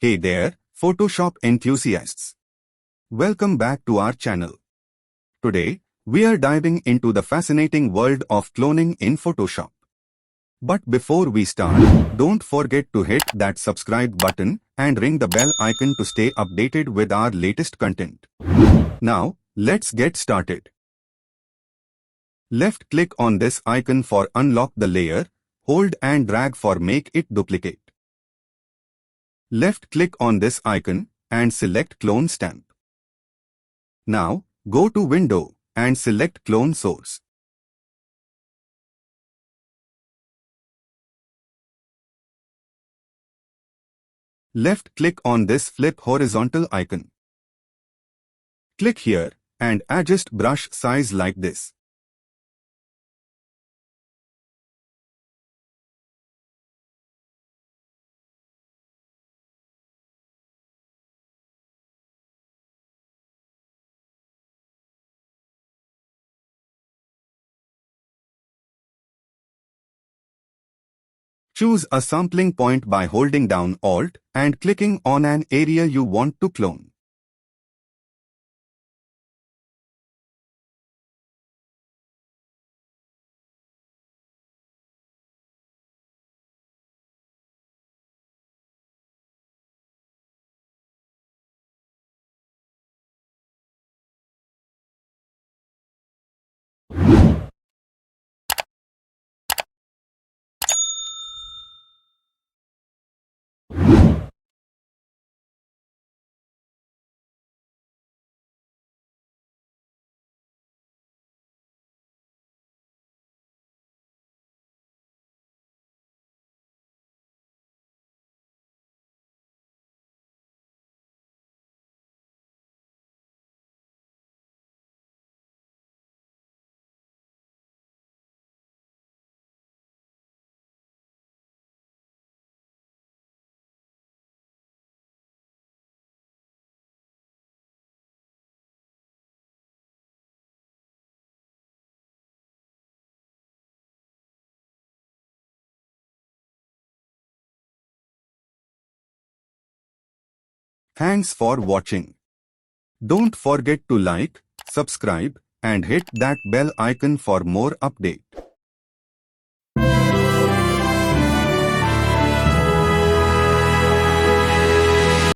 Hey there, Photoshop enthusiasts. Welcome back to our channel. Today, we are diving into the fascinating world of cloning in Photoshop. But before we start, don't forget to hit that subscribe button and ring the bell icon to stay updated with our latest content. Now, let's get started. Left-click on this icon for unlock the layer, hold and drag for make it duplicate. Left-click on this icon and select Clone Stamp. Now, go to Window and select Clone Source. Left-click on this flip horizontal icon. Click here and adjust brush size like this. Choose a sampling point by holding down Alt and clicking on an area you want to clone. Thanks for watching. Don't forget to like, subscribe, and hit that bell icon for more updates.